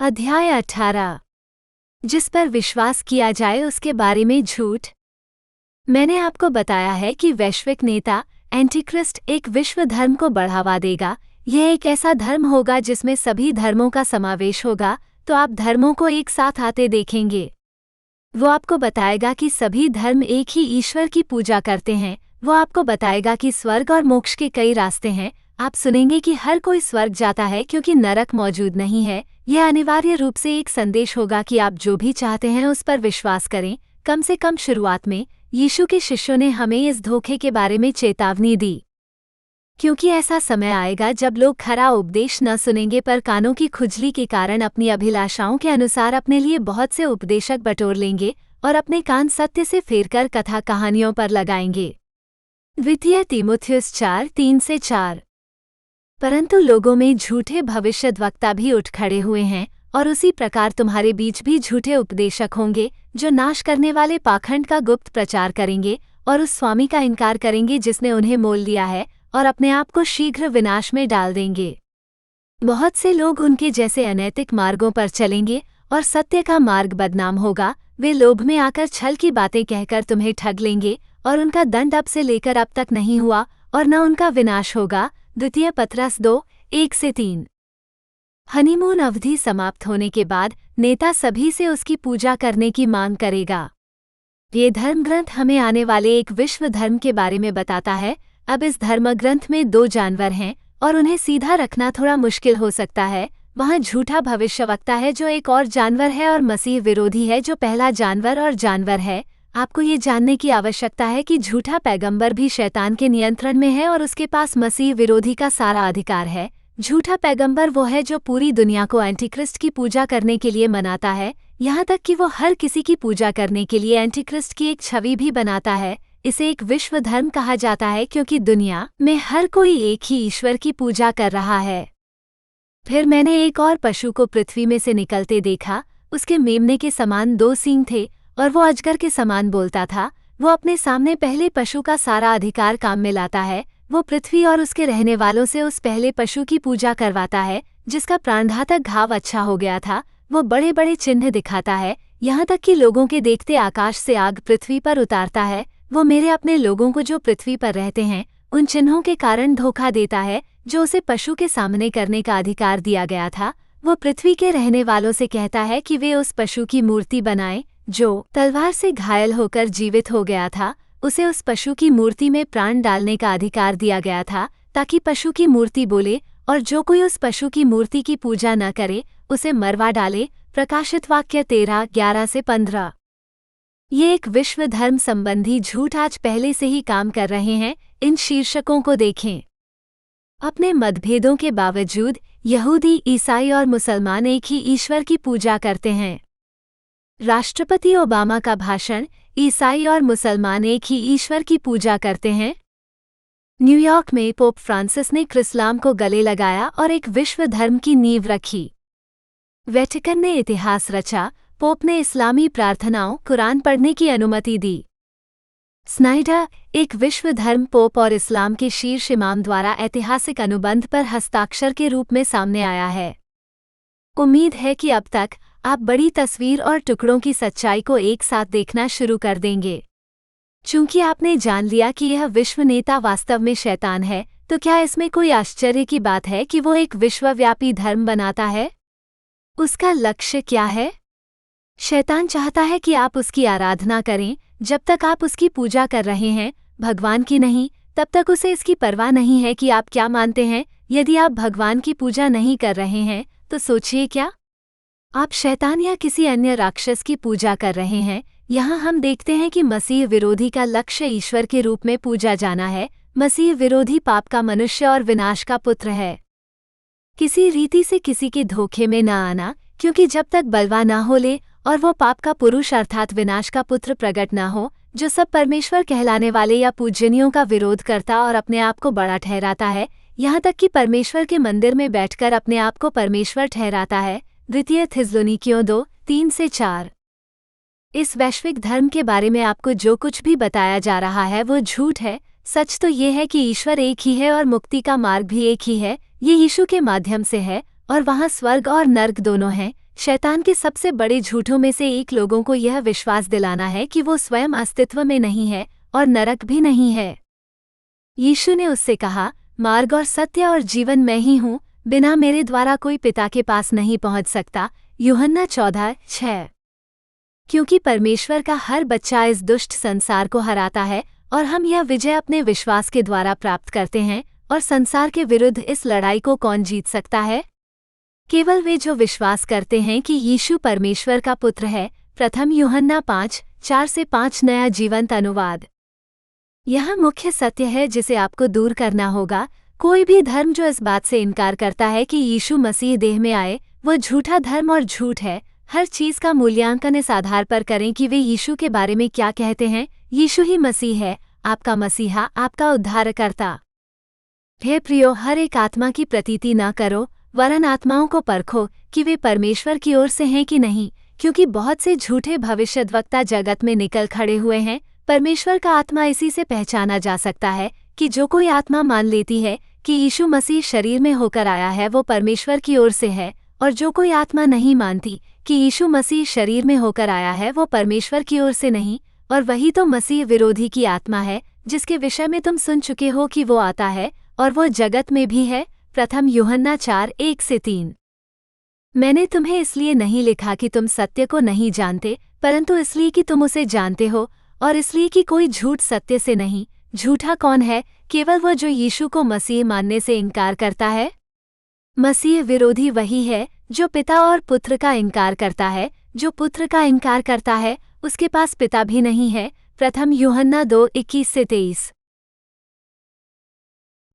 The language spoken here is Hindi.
अध्याय 18। जिस पर विश्वास किया जाए उसके बारे में झूठ। मैंने आपको बताया है कि वैश्विक नेता एंटीक्रिस्ट एक विश्व धर्म को बढ़ावा देगा। यह एक ऐसा धर्म होगा जिसमें सभी धर्मों का समावेश होगा, तो आप धर्मों को एक साथ आते देखेंगे। वो आपको बताएगा कि सभी धर्म एक ही ईश्वर की पूजा करते हैं। वो आपको बताएगा कि स्वर्ग और मोक्ष के कई रास्ते हैं। आप सुनेंगे कि हर कोई स्वर्ग जाता है क्योंकि नरक मौजूद नहीं है। यह अनिवार्य रूप से एक संदेश होगा कि आप जो भी चाहते हैं उस पर विश्वास करें। कम से कम शुरुआत में यीशु के शिष्यों ने हमें इस धोखे के बारे में चेतावनी दी, क्योंकि ऐसा समय आएगा जब लोग खरा उपदेश न सुनेंगे पर कानों की खुजली के कारण अपनी अभिलाषाओं के अनुसार अपने लिए बहुत से उपदेशक बटोर लेंगे और अपने कान सत्य से फेरकर कथा कहानियों पर लगाएंगे। द्वितीय तीमुथियुस 4:3-4। परंतु लोगों में झूठे भविष्यद्वक्ता भी उठ खड़े हुए हैं, और उसी प्रकार तुम्हारे बीच भी झूठे उपदेशक होंगे जो नाश करने वाले पाखंड का गुप्त प्रचार करेंगे और उस स्वामी का इनकार करेंगे जिसने उन्हें मोल लिया है, और अपने आप को शीघ्र विनाश में डाल देंगे। बहुत से लोग उनके जैसे अनैतिक मार्गों पर चलेंगे और सत्य का मार्ग बदनाम होगा। वे लोभ में आकर छल की बातें कहकर तुम्हें ठग लेंगे, और उनका दंड अब से लेकर अब तक नहीं हुआ और न उनका विनाश होगा। द्वितीय पत्रस 2:1-3। हनीमून अवधि समाप्त होने के बाद नेता सभी से उसकी पूजा करने की मांग करेगा। ये धर्म ग्रंथ हमें आने वाले एक विश्व धर्म के बारे में बताता है। अब इस धर्म ग्रंथ में 2 जानवर हैं और उन्हें सीधा रखना थोड़ा मुश्किल हो सकता है। वहाँ झूठा भविष्यवक्ता है जो एक और जानवर है, और मसीह विरोधी है जो पहला जानवर और जानवर है। आपको ये जानने की आवश्यकता है कि झूठा पैगंबर भी शैतान के नियंत्रण में है और उसके पास मसीह विरोधी का सारा अधिकार है। झूठा पैगंबर वो है जो पूरी दुनिया को एंटीक्रिस्ट की पूजा करने के लिए मनाता है, यहाँ तक कि वो हर किसी की पूजा करने के लिए एंटीक्रिस्ट की एक छवि भी बनाता है। इसे एक विश्व धर्म कहा जाता है क्योंकि दुनिया में हर कोई एक ही ईश्वर की पूजा कर रहा है। फिर मैंने एक और पशु को पृथ्वी में से निकलते देखा। उसके मेमने के समान 2 सींग थे और वो अजगर के समान बोलता था। वो अपने सामने पहले पशु का सारा अधिकार काम में लाता है। वो पृथ्वी और उसके रहने वालों से उस पहले पशु की पूजा करवाता है जिसका प्राणघातक घाव अच्छा हो गया था। वो बड़े बड़े चिन्ह दिखाता है, यहाँ तक कि लोगों के देखते आकाश से आग पृथ्वी पर उतारता है। वो मेरे अपने लोगों को जो पृथ्वी पर रहते हैं उन चिन्हों के कारण धोखा देता है जो उसे पशु के सामने करने का अधिकार दिया गया था। वो पृथ्वी के रहने वालों से कहता है कि वे उस पशु की मूर्ति बनाएं जो तलवार से घायल होकर जीवित हो गया था। उसे उस पशु की मूर्ति में प्राण डालने का अधिकार दिया गया था ताकि पशु की मूर्ति बोले, और जो कोई उस पशु की मूर्ति की पूजा न करे उसे मरवा डाले। प्रकाशित वाक्य 13:11-15। ये एक विश्व धर्म संबंधी झूठ आज पहले से ही काम कर रहे हैं। इन शीर्षकों को देखें। अपने मतभेदों के बावजूद यहूदी, ईसाई और मुसलमान एक ही ईश्वर की पूजा करते हैं। राष्ट्रपति ओबामा का भाषण, ईसाई और मुसलमान एक ही ईश्वर की पूजा करते हैं। न्यूयॉर्क में पोप फ्रांसिस ने क्रिस्लाम को गले लगाया और एक विश्व धर्म की नींव रखी। वेटिकन ने इतिहास रचा। पोप ने इस्लामी प्रार्थनाओं, कुरान पढ़ने की अनुमति दी। स्नाइडर, एक विश्व धर्म पोप और इस्लाम के शीर्ष इमाम द्वारा ऐतिहासिक अनुबंध पर हस्ताक्षर के रूप में सामने आया है। उम्मीद है कि अब तक आप बड़ी तस्वीर और टुकड़ों की सच्चाई को एक साथ देखना शुरू कर देंगे। चूंकि आपने जान लिया कि यह विश्व नेता वास्तव में शैतान है, तो क्या इसमें कोई आश्चर्य की बात है कि वो एक विश्वव्यापी धर्म बनाता है? उसका लक्ष्य क्या है? शैतान चाहता है कि आप उसकी आराधना करें। जब तक आप उसकी पूजा कर रहे हैं, भगवान की नहीं, तब तक उसे इसकी परवाह नहीं है कि आप क्या मानते हैं। यदि आप भगवान की पूजा नहीं कर रहे हैं तो सोचिए क्या आप शैतान या किसी अन्य राक्षस की पूजा कर रहे हैं। यहाँ हम देखते हैं कि मसीह विरोधी का लक्ष्य ईश्वर के रूप में पूजा जाना है। मसीह विरोधी पाप का मनुष्य और विनाश का पुत्र है। किसी रीति से किसी के धोखे में न आना, क्योंकि जब तक बलवा न हो ले और वो पाप का पुरुष अर्थात विनाश का पुत्र प्रकट न हो, जो सब परमेश्वर कहलाने वाले या पूजनीयों का विरोध करता और अपने आप को बड़ा ठहराता है, यहाँ तक कि परमेश्वर के मंदिर में बैठकर अपने आप को परमेश्वर ठहराता है। द्वितीय थिस्सलुनीकियों 2:3-4। इस वैश्विक धर्म के बारे में आपको जो कुछ भी बताया जा रहा है वो झूठ है। सच तो ये है कि ईश्वर एक ही है और मुक्ति का मार्ग भी एक ही है। ये यीशु के माध्यम से है, और वहाँ स्वर्ग और नर्क दोनों हैं। शैतान के सबसे बड़े झूठों में से एक लोगों को यह विश्वास दिलाना है कि वो स्वयं अस्तित्व में नहीं है और नरक भी नहीं है। यीशु ने उससे कहा, मार्ग और सत्य और जीवन मैं ही हूँ, बिना मेरे द्वारा कोई पिता के पास नहीं पहुँच सकता। यूहन्ना 14:6। क्योंकि परमेश्वर का हर बच्चा इस दुष्ट संसार को हराता है और हम यह विजय अपने विश्वास के द्वारा प्राप्त करते हैं। और संसार के विरुद्ध इस लड़ाई को कौन जीत सकता है? केवल वे जो विश्वास करते हैं कि यीशु परमेश्वर का पुत्र है। प्रथम यूहन्ना 5:4-5 नया जीवंत अनुवाद। यह मुख्य सत्य है जिसे आपको दूर करना होगा। कोई भी धर्म जो इस बात से इनकार करता है कि यीशु मसीह देह में आए, वो झूठा धर्म और झूठ है। हर चीज का मूल्यांकन इस आधार पर करें कि वे यीशु के बारे में क्या कहते हैं। यीशु ही मसीह है, आपका मसीहा, आपका उद्धारकर्ता। हे प्रियो, हर एक आत्मा की प्रतीति न करो, वरन आत्माओं को परखो कि वे परमेश्वर की ओर से हैं कि नहीं, क्योंकि बहुत से झूठे भविष्यद्वक्ता जगत में निकल खड़े हुए हैं। परमेश्वर का आत्मा इसी से पहचाना जा सकता है कि जो कोई आत्मा मान लेती है कि यीशु मसीह शरीर में होकर आया है, वो परमेश्वर की ओर से है, और जो कोई आत्मा नहीं मानती कि यीशु मसीह शरीर में होकर आया है, वो परमेश्वर की ओर से नहीं। और वही तो मसीह विरोधी की आत्मा है, जिसके विषय में तुम सुन चुके हो कि वो आता है और वो जगत में भी है। प्रथम यूहन्ना 4:1-3। मैंने तुम्हें इसलिए नहीं लिखा कि तुम सत्य को नहीं जानते, परंतु इसलिए कि तुम उसे जानते हो, और इसलिए कि कोई झूठ सत्य से नहीं। झूठा कौन है? केवल वो जो यीशु को मसीह मानने से इनकार करता है। मसीह विरोधी वही है जो पिता और पुत्र का इनकार करता है। जो पुत्र का इनकार करता है, उसके पास पिता भी नहीं है। प्रथम यूहन्ना 2:21-23।